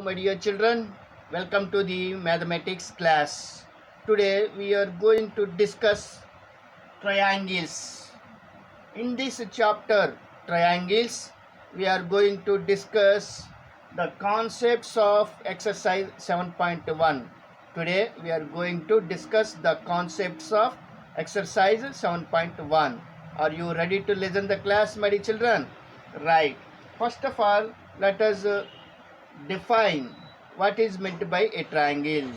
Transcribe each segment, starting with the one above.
my dear children. Welcome to the mathematics class. Today, we are going to discuss triangles. In this chapter, triangles, we are going to discuss the concepts of exercise 7.1. Today, we are going to discuss the concepts of exercise 7.1. Are you ready to listen the class, my dear children? Right. First of all, let us define what is meant by a triangle.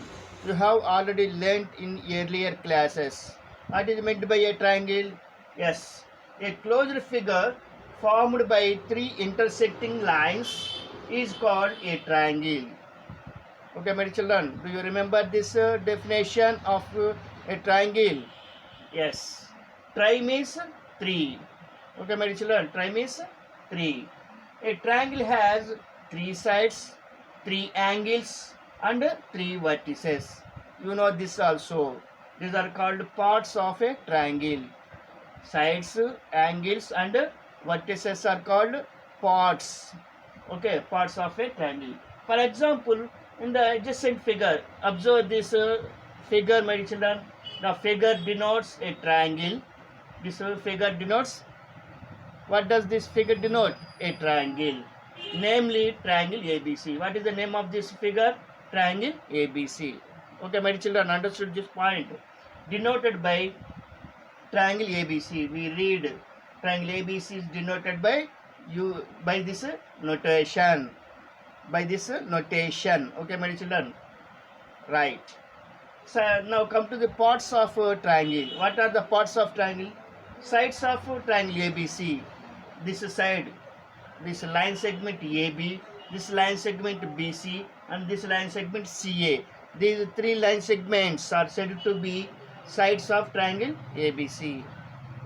You have already learnt in earlier classes. What is meant by a triangle? Yes, a closed figure formed by three intersecting lines is called a triangle. Okay, my children, do you remember this definition of a triangle? Yes, tri means three. Okay, my children, tri means three. A triangle has three sides, three angles, and three vertices. You know this also. These are called parts of a triangle. Sides, angles, and vertices are called parts. Okay, parts of a triangle. For example, in the adjacent figure, observe this figure, my children. The figure denotes a triangle. This figure denotes, what does this figure denote? A triangle, namely triangle ABC. What is the name of this figure? Triangle ABC. Okay, my children, understood this point. Denoted by triangle ABC. We read triangle ABC is denoted by this notation. By this notation. Okay, my children. Right. So now come to the parts of triangle. What are the parts of triangle? Sides of triangle ABC. This side, this line segment AB, this line segment BC, and this line segment CA. These three line segments are said to be sides of triangle ABC.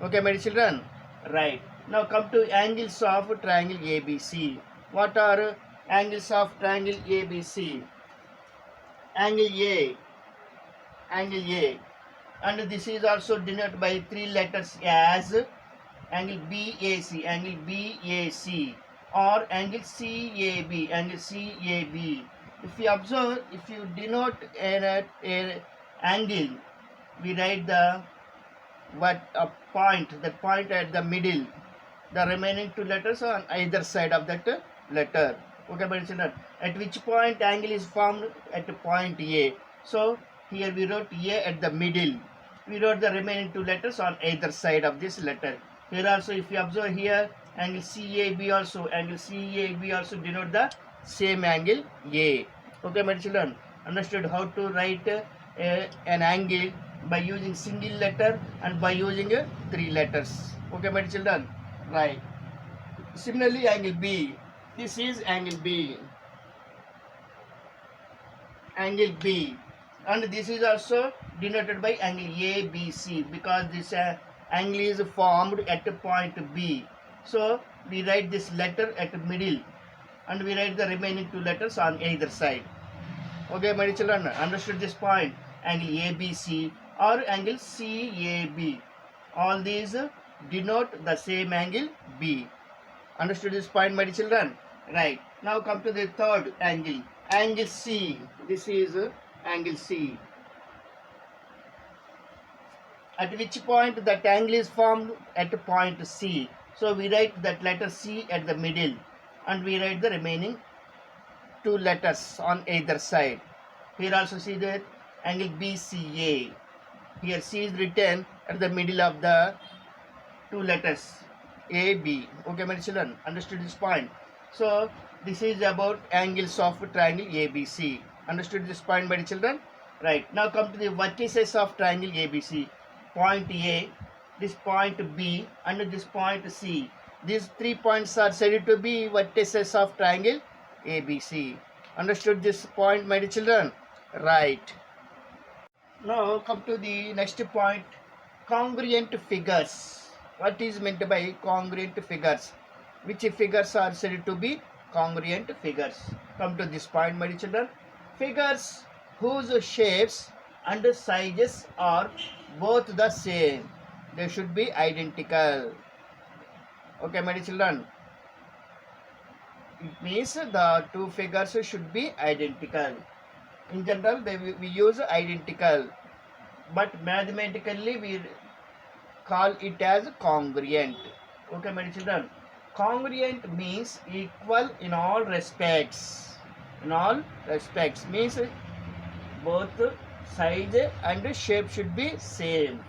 Okay, my children? Right. Now come to angles of triangle ABC. What are angles of triangle ABC? Angle A, angle A, and this is also denoted by three letters as angle BAC, angle BAC, or angle CAB, angle CAB. If you observe, if you denote an angle, we write the point, that point at the middle. The remaining two letters on either side of that letter. Okay, my children. At which point angle is formed? At point A. So here we wrote A at the middle. We wrote the remaining two letters on either side of this letter. Here also, if you observe here, angle CAB also, angle CAB also denote the same angle A. Okay, my children, understood how to write an angle by using single letter and by using three letters. Okay, my children, right. Similarly, angle B. This is angle B. Angle B. And this is also denoted by angle ABC because this angle is formed at point B. So we write this letter at the middle and we write the remaining two letters on either side. Okay, my children, understood this point? Angle ABC or angle CAB. All these denote the same angle B. Understood this point, my children? Right. Now come to the third angle. Angle C. This is angle C. At which point that angle is formed? At point C. So we write that letter C at the middle and we write the remaining two letters on either side. Here also see that angle BCA. Here C is written at the middle of the two letters AB. Okay, my children, understood this point? So this is about angles of triangle ABC. Understood this point, my children? Right. Now come to the vertices of triangle ABC. Point A, this point B, and this point C. These 3 points are said to be vertices of triangle ABC. Understood this point, my children? Right. Now come to the next point, congruent figures. What is meant by congruent figures? Which figures are said to be congruent figures? Come to this point, my children. Figures whose shapes and sizes are both the same. They should be identical. Okay, my children. It means the two figures should be identical. In general, we use identical, but mathematically we call it as congruent. Okay, my children. Congruent means equal in all respects. In all respects means both size and shape should be same.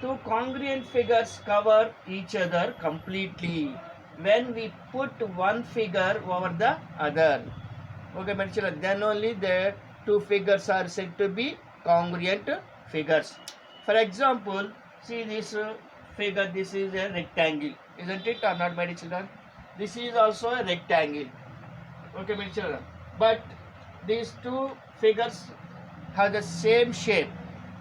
Two congruent figures cover each other completely when we put one figure over the other. Okay, my children, then only the two figures are said to be congruent figures. For example, see this figure, this is a rectangle, isn't it or not, my children? This is also a rectangle. Okay, my children, but these two figures have the same shape,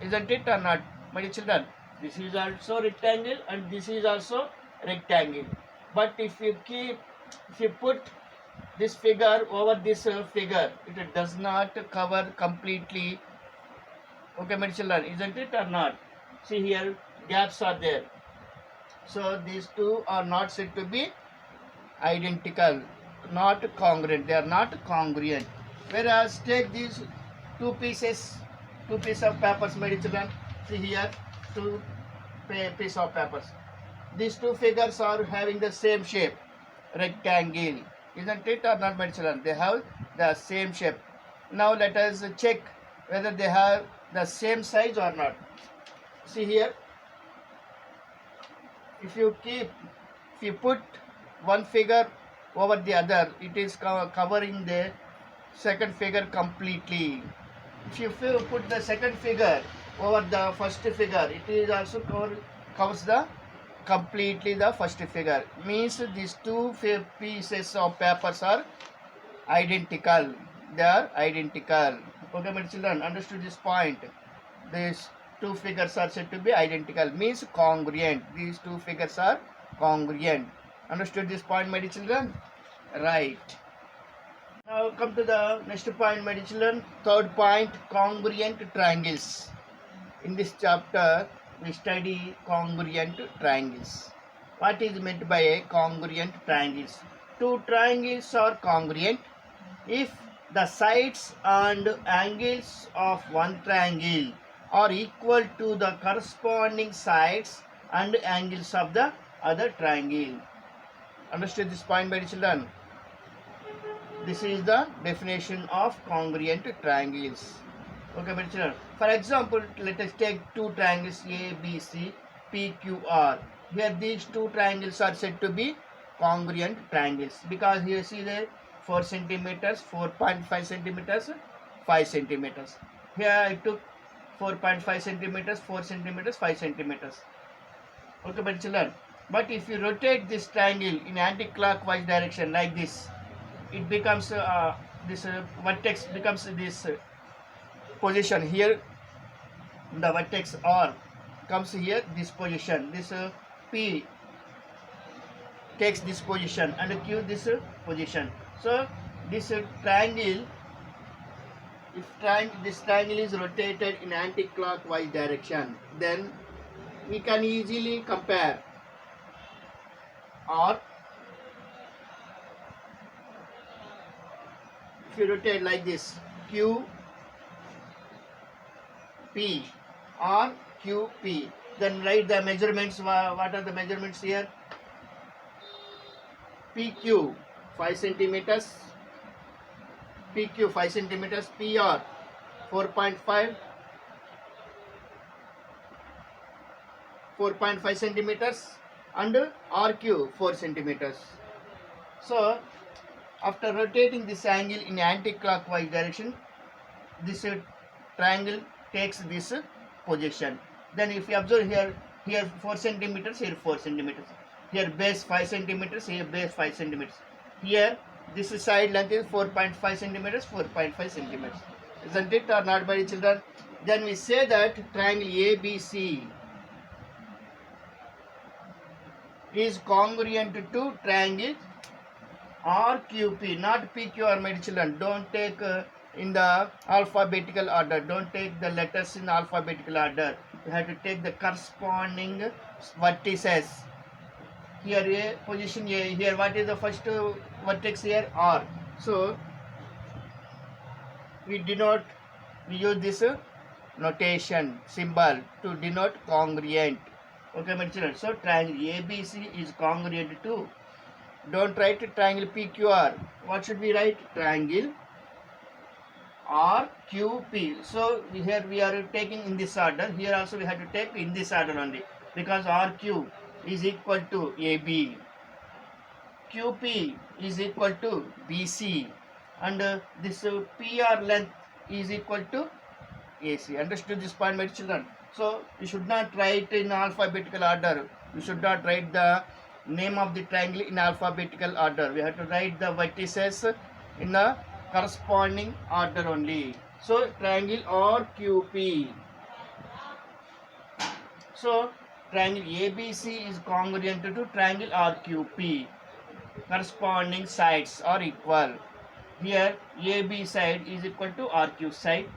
isn't it or not, my children? This is also rectangle and this is also rectangle. But if you put this figure over this figure, it does not cover completely. Okay, my children, isn't it or not? See here, gaps are there. So these two are not said to be identical, not congruent. They are not congruent. Whereas take these two pieces of papers, my children. See here, two piece of papers. These two figures are having the same shape, rectangle, isn't it or not, my children? They have the same shape. Now let us check whether they have the same size or not. See here, if you put one figure over the other, it is covering the second figure completely. If you put the second figure over the first figure, it is also covers the completely the first figure. Means these two pieces of papers are identical. They are identical. Okay, my children, understood this point? These two figures are said to be identical. Means congruent. These two figures are congruent. Understood this point, my children? Right. Now come to the next point, my children. Third point, congruent triangles. In this chapter, we study congruent triangles. What is meant by a congruent triangles? Two triangles are congruent if the sides and angles of one triangle are equal to the corresponding sides and angles of the other triangle. Understood this point, my children? This is the definition of congruent triangles. Okay, my children. For example, let us take two triangles A, B, C, P, Q, R. Here these two triangles are said to be congruent triangles because here see the 4 centimeters, 4.5 centimeters, 5 centimeters. Here I took 4.5 centimeters, 4 centimeters, 5 centimeters. Okay, my children. But if you rotate this triangle in anti-clockwise direction like this, it becomes this vertex becomes this position here. The vertex R comes here, this position. This P takes this position and Q this position. So this triangle, if this triangle is rotated in anti-clockwise direction, then we can easily compare. Or if you rotate like this, Q P or QP, then write the measurements. What are the measurements here? PQ 5 centimeters, PQ 5 centimeters, PR 4.5 centimeters, and RQ 4 centimeters. So after rotating this angle in anti-clockwise direction, this triangle takes this position. Then if you observe here 4 centimeters, here 4 centimeters, here base 5 centimeters, here base 5 centimeters. Here this side length is 4.5 centimeters, 4.5 centimeters. Isn't it or not, my children? Then we say that triangle ABC is congruent to triangle RQP, not PQR, my children. Don't take in the alphabetical order. Don't take the letters in alphabetical order. You have to take the corresponding vertices. Here A, position A. Here what is the first vertex here R. So we use this notation symbol to denote congruent. Okay, my children. So triangle ABC is congruent to. Don't write triangle PQR. What should we write? Triangle RQP. So here we are taking in this order. Here also we have to take in this order only, because RQ is equal to AB, QP is equal to BC, and this PR length is equal to AC. Understood this point, my children? So you should not write in alphabetical order. You should not write the name of the triangle in alphabetical order. We have to write the vertices in the corresponding order only. So triangle RQP. So triangle ABC is congruent to triangle RQP. Corresponding sides are equal. Here AB side is equal to RQ side.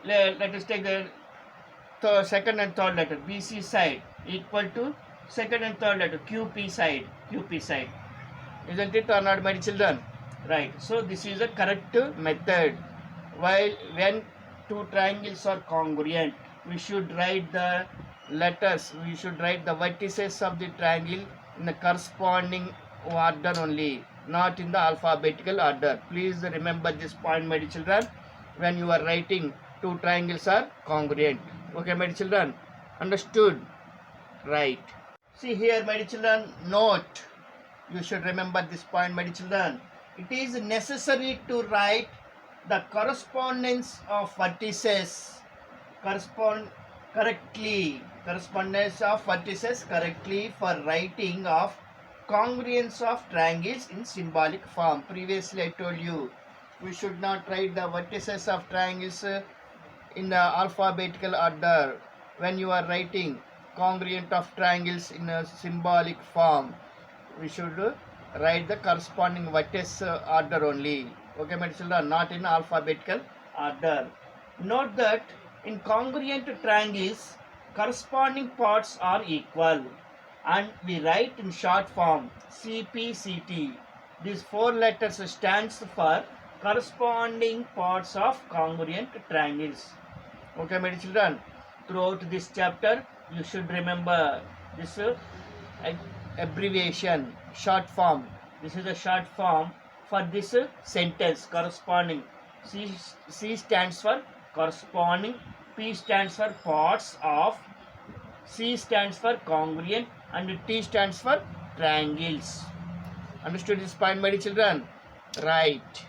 Let us take the second and third letter. BC side equal to second and third letter QP side. Isn't it or not, my children? Right. So this is a correct method. While when two triangles are congruent, we should write the letters. We should write the vertices of the triangle in the corresponding order only, not in the alphabetical order. Please remember this point, my children, when you are writing two triangles are congruent. Okay, my children? Understood? Right. See here, my children, note. You should remember this point, my children. It is necessary to write the correspondence of vertices correctly for writing of congruence of triangles in symbolic form. Previously I told you we should not write the vertices of triangles in the alphabetical order. When you are writing congruent of triangles in a symbolic form, we should write the corresponding vertex order only. Okay, my children, not in alphabetical order. Note that in congruent triangles, corresponding parts are equal, and we write in short form CPCT. These four letters stands for corresponding parts of congruent triangles. Okay, my children, throughout this chapter you should remember this abbreviation, short form. This is a short form for this sentence. Corresponding. C stands for corresponding, P stands for parts of, C stands for congruent, and T stands for triangles. Understood this point, my children? Right.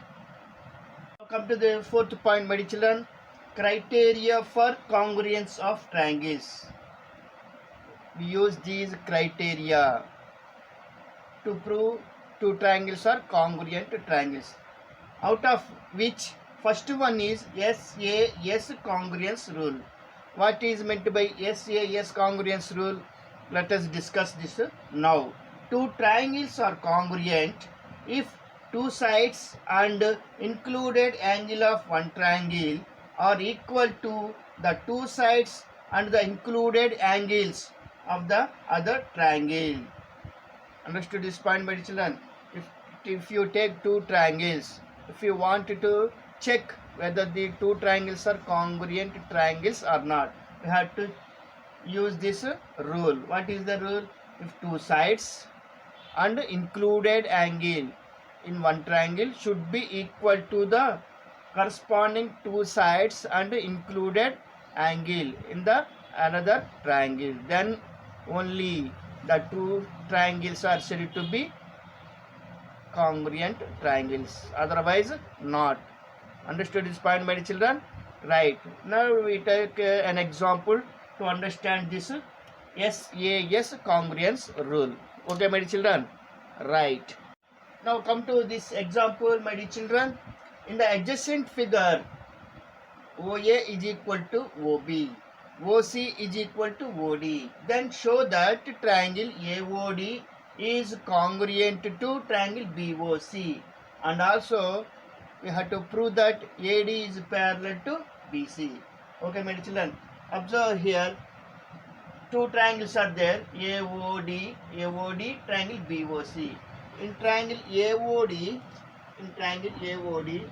Now come to the fourth point, my children. Criteria for congruence of triangles. We use these criteria to prove two triangles are congruent triangles, out of which first one is SAS congruence rule. What is meant by SAS congruence rule? Let us discuss this now. Two triangles are congruent if two sides and included angle of one triangle are equal to the two sides and the included angles of the other triangle. Understood this point, my children? If you take two triangles, if you want to check whether the two triangles are congruent triangles or not, you have to use this rule. What is the rule? If two sides and included angle in one triangle should be equal to the corresponding two sides and included angle in the another triangle, then only the two triangles are said to be congruent triangles, otherwise not. Understood this point, my children? Right. Now we take an example to understand this SAS congruence rule. Okay, my children? Right. Now come to this example, my children. In the adjacent figure, OA is equal to OB, OC is equal to OD. Then show that triangle AOD is congruent to triangle BOC, and also we have to prove that AD is parallel to BC. Okay, my children, observe here two triangles are there, AOD, triangle BOC. in triangle AOD, in triangle AOD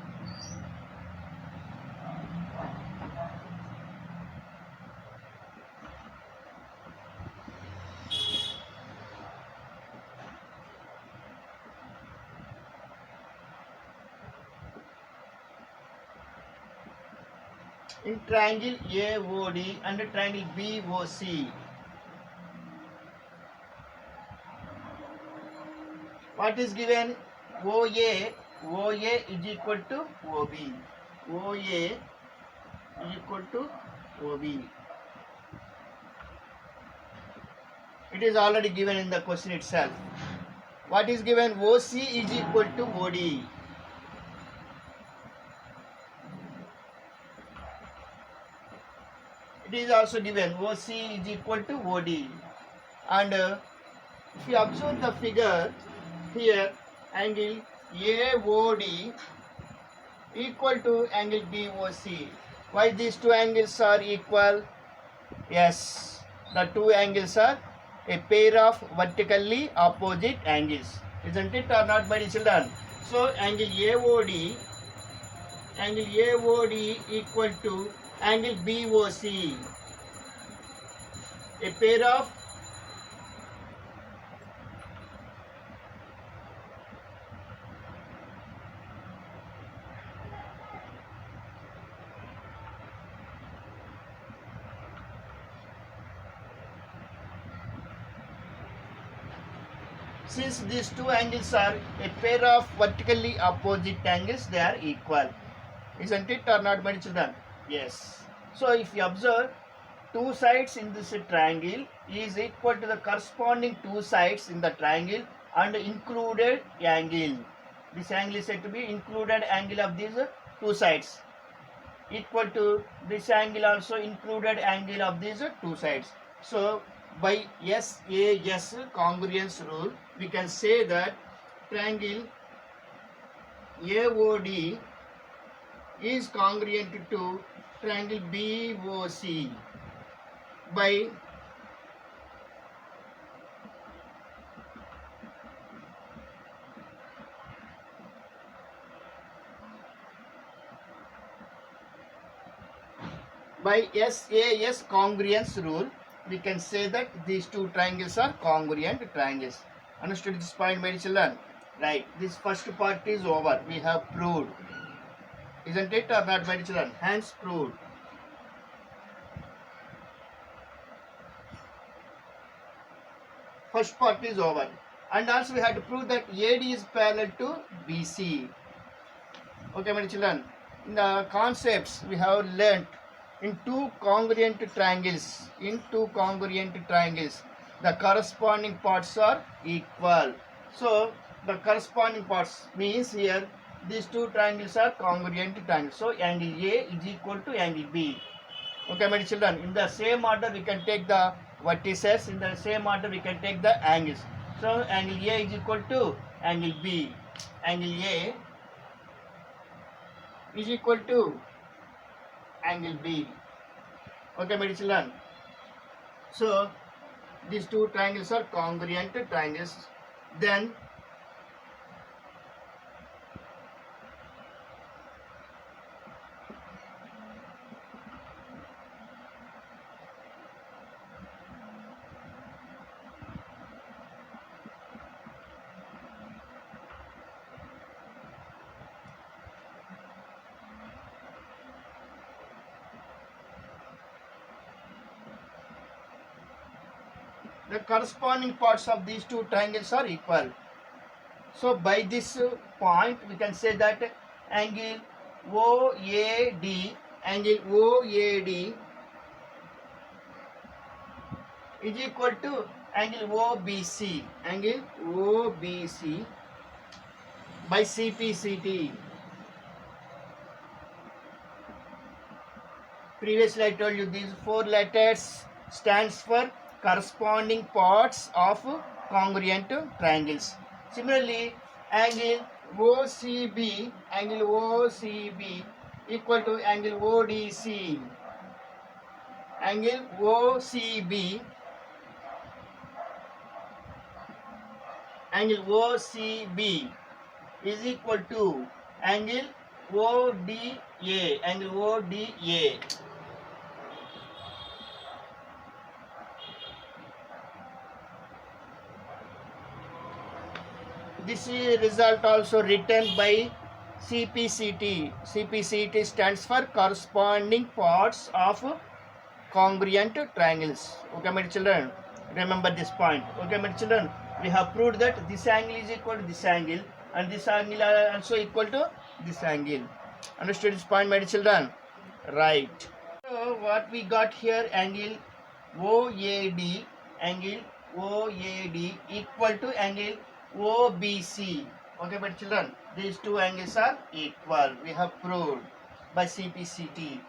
and triangle BOC, what is given? OA is equal to OB. OA is equal to OB. It is already given in the question itself. What is given? OC is equal to OD. It is also given OC is equal to OD. And if you observe the figure here, angle AOD equal to angle BOC. Why these two angles are equal? Yes, the two angles are a pair of vertically opposite angles. Isn't it or not, my dear children? So angle AOD equal to angle BOC, a pair of since these two angles are a pair of vertically opposite angles, they are equal. Isn't it or not, my children? Yes. So if you observe, two sides in this triangle is equal to the corresponding two sides in the triangle and included angle. This angle is said to be included angle of these two sides, equal to this angle also included angle of these two sides. So by SAS congruence rule, we can say that triangle AOD is congruent to triangle BOC by SAS congruence rule. We can say that these two triangles are congruent triangles. Understood this point, my children? Right. This first part is over. We have proved. Isn't it or not, my children? Hence proved. First part is over. And also we have to prove that AD is parallel to BC. Okay, my children? In the concepts we have learnt, in two congruent triangles, the corresponding parts are equal. So the corresponding parts means here these two triangles are congruent triangles. So angle A is equal to angle B. Okay, my children, in the same order we can take the vertices, in the same order we can take the angles. So angle A is equal to angle B. Angle A is equal to angle B. Okay, my children. So these two triangles are congruent triangles. Then the corresponding parts of these two triangles are equal. So by this point we can say that angle OAD is equal to angle OBC by CPCT. Previously I told you these four letters stands for corresponding parts of congruent triangles. Similarly, angle OCB equal to angle ODC. Angle OCB angle OCB is equal to angle ODA. Angle ODA. This is result also written by CPCT. CPCT stands for corresponding parts of congruent triangles. Okay, my children, remember this point. Okay, my children, we have proved that this angle is equal to this angle and this angle are also equal to this angle. Understood this point, my children? Right. So what we got here, angle OAD, angle OAD equal to angle OBC. Okay, my children, these two angles are equal. We have proved by CPCT.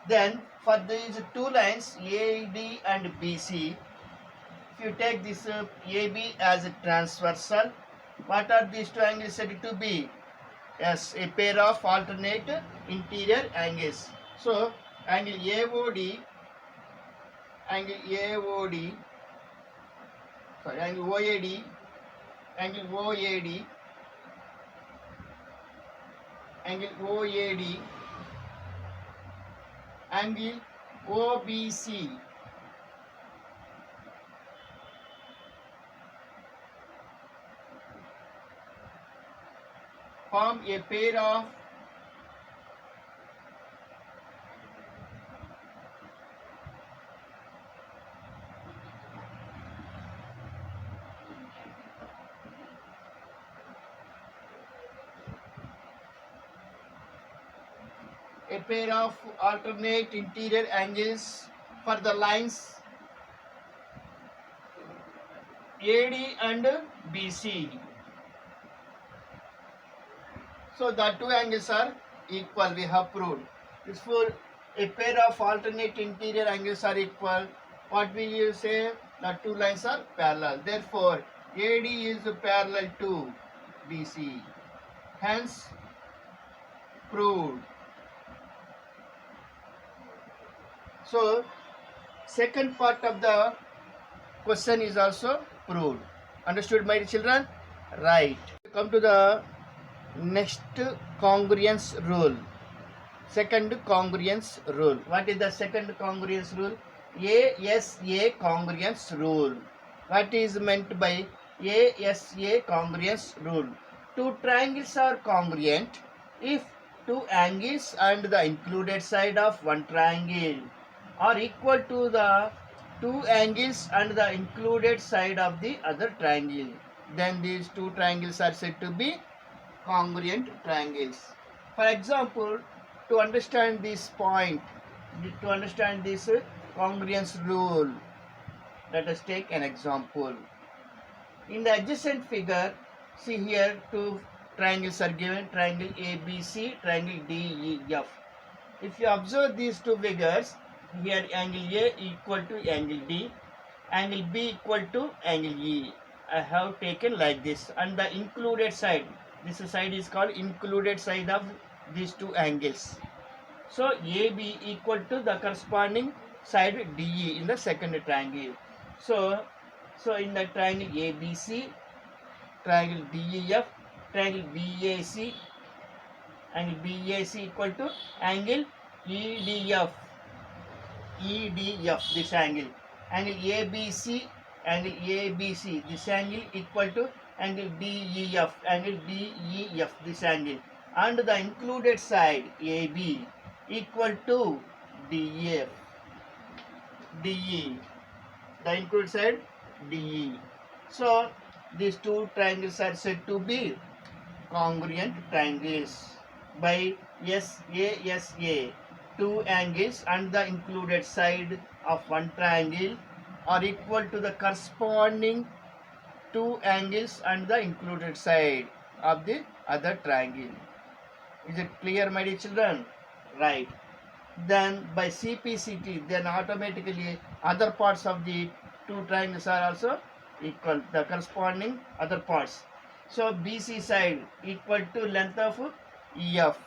Then for these two lines AD and BC, if you take this AB as a transversal, what are these two angles said to be? Yes, a pair of alternate interior angles. So angle AOD, angle AOD, sorry, angle OAD, angle OAD, angle OAD, angle OBC form a pair of alternate interior angles for the lines AD and BC. So the two angles are equal, we have proved. It's for a pair of alternate interior angles are equal. What will you say? The two lines are parallel. Therefore, AD is parallel to BC. Hence, proved. So, second part of the question is also proved. Understood, my children? Right. Come to the next congruence rule. Second congruence rule. What is the second congruence rule? ASA congruence rule. What is meant by ASA congruence rule? Two triangles are congruent if two angles and the included side of one triangle are equal to the two angles and the included side of the other triangle. Then these two triangles are said to be congruent triangles. For example, to understand this point, to understand this congruence rule, let us take an example. In the adjacent figure, see here two triangles are given, triangle ABC, triangle DEF. If you observe these two figures, here angle A equal to angle D, angle B equal to angle E. I have taken like this, and the included side, this side is called included side of these two angles. So AB equal to the corresponding side DE in the second triangle. So in the triangle ABC, triangle DEF, triangle BAC, angle BAC equal to angle EDF. EDF, this angle. Angle ABC, angle ABC, this angle equal to angle DEF, angle DEF, this angle. And the included side AB equal to DEF, DE. The included side DE. So these two triangles are said to be congruent triangles by SASA. Two angles and the included side of one triangle are equal to the corresponding two angles and the included side of the other triangle. Is it clear, my dear children? Right. Then by CPCT, then automatically other parts of the two triangles are also equal, the corresponding other parts. So BC side equal to length of EF.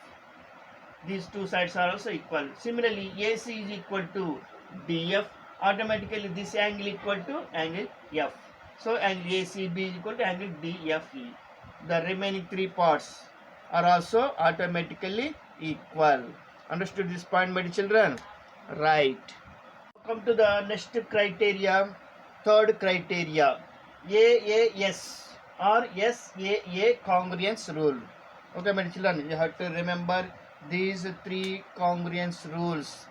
These two sides are also equal. Similarly, AC is equal to DF. Automatically, this angle equal to angle F. So angle ACB is equal to angle DFE. The remaining three parts are also automatically equal. Understood this point, my children? Right. Come to the next criteria, third criteria, AAS or SAA congruence rule. Okay, my children, you have to remember these three congruence rules.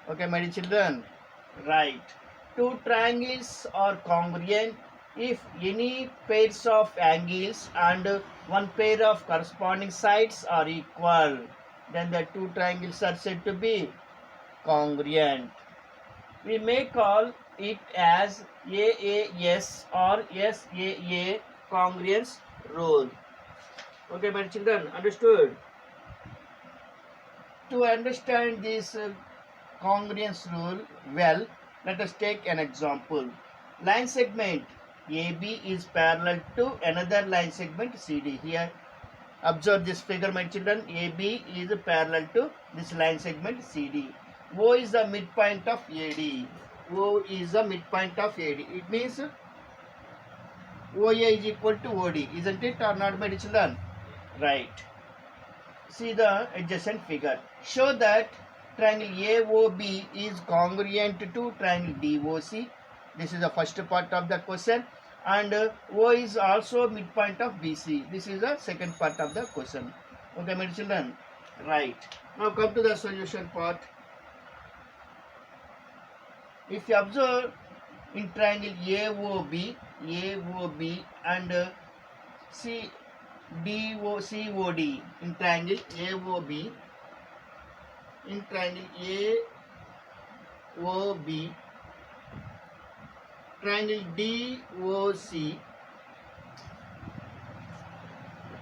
Okay, my children, right. Two triangles are congruent if any pairs of angles and one pair of corresponding sides are equal. Then the two triangles are said to be congruent. We may call it as AAS or SAA congruence rule. Okay, my children, understood? To understand this congruence rule well, let us take an example. Line segment AB is parallel to another line segment CD. Here, observe this figure, my children. AB is parallel to this line segment CD. O is the midpoint of AD. O is the midpoint of AD. It means OA is equal to OD. Isn't it or not, my children? Right. See the adjacent figure. Show that triangle AOB is congruent to triangle DOC. This is the first part of the question. And O is also midpoint of BC. This is the second part of the question. Okay, my children? Right. Now come to the solution part. If you observe in triangle AOB and COD in triangle AOB, in triangle AOB, triangle DOC,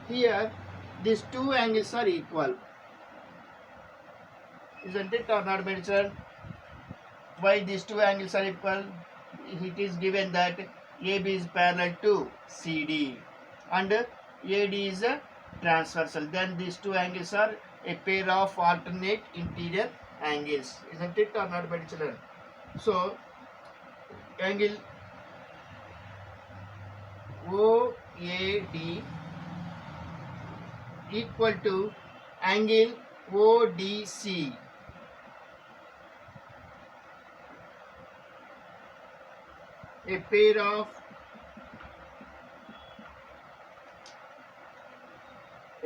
here these two angles are equal. Isn't it or not, mentioned? Why these two angles are equal? It is given that AB is parallel to CD and AD is a transversal. Then these two angles are a pair of alternate interior angles. Isn't it or not, my children? So angle OAD equal to angle ODC. A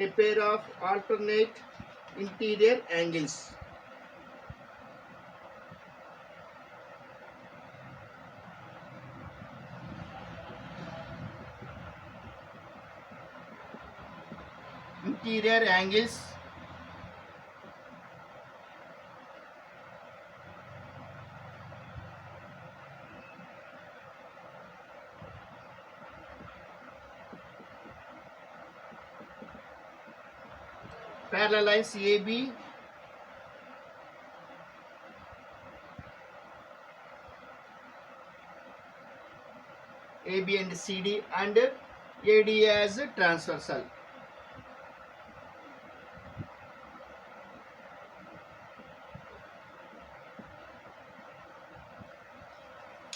pair of alternate interior angles. Interior angles parallel lines AB and CD and AD as transversal.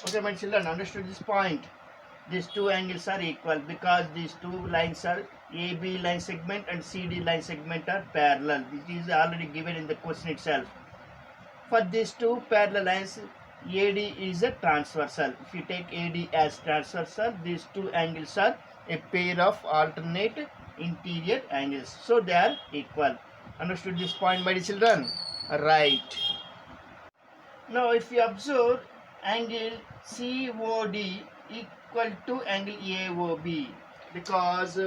Okay, my children, understood this point? These two angles are equal because these two lines are AB line segment and CD line segment are parallel. This is already given in the question itself. For these two parallel lines, AD is a transversal. If you take AD as transversal, these two angles are a pair of alternate interior angles. So they are equal. Understood this point, my children? Right. Now if you observe angle COD equal to angle AOB, because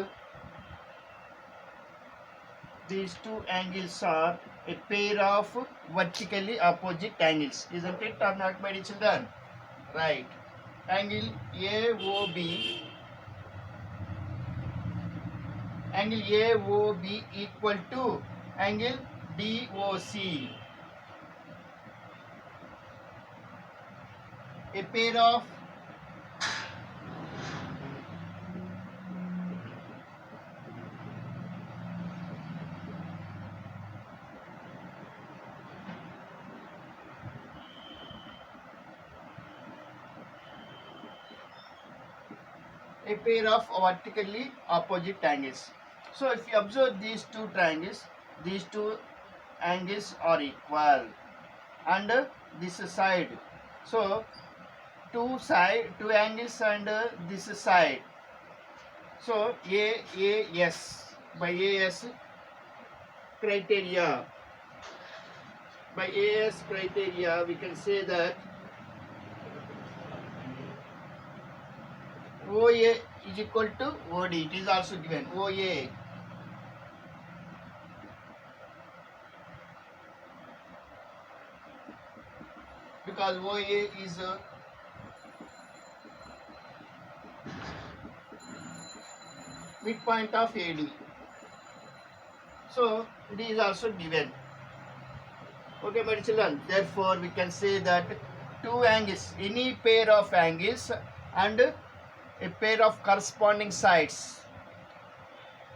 these two angles are a pair of vertically opposite angles. Isn't it or not, my children? Right. Angle AOB equal to angle DOC. A pair of a pair of vertically opposite angles. So if you observe these two triangles, these two angles are equal, and this side. So two angles and this side. So AAS, by AS criteria, we can say that OA is equal to OD. It is also given OA. Because OA is midpoint of AD. So it is also given. Okay, my children. Therefore, we can say that two angles, any pair of angles and a pair of corresponding sides.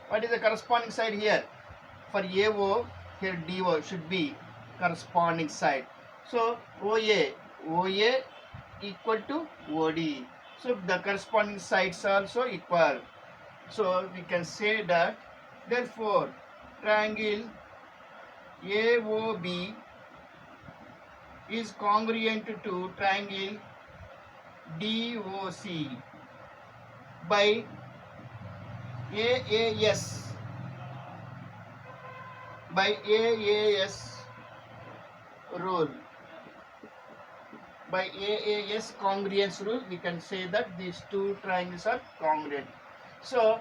What is the corresponding side here? For AO, here DO should be corresponding side. So OA equal to OD. So the corresponding sides are also equal. So we can say that therefore triangle AOB is congruent to triangle DOC by AAS rule. By AAS congruence rule, we can say that these two triangles are congruent. So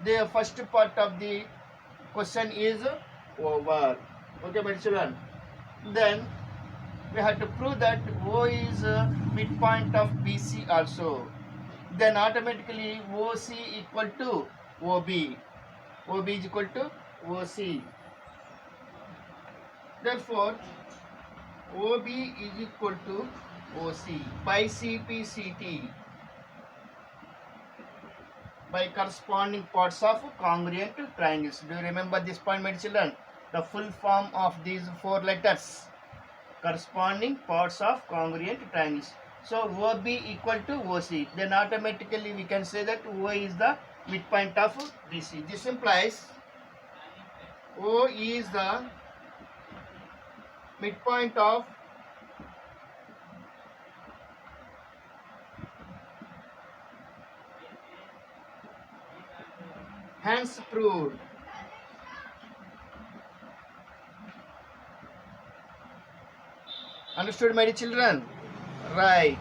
the first part of the question is over. Okay, my children. Then we have to prove that O is midpoint of BC also. Then automatically OC equal to OB. OB is equal to OC. Therefore, OB is equal to OC by CPCT, by corresponding parts of congruent triangles. Do you remember this point, my children? The full form of these four letters, corresponding parts of congruent triangles. So OB equal to OC. Then automatically we can say that O is the midpoint of BC. This implies O is the midpoint of hence proved. Understood, my children? Right.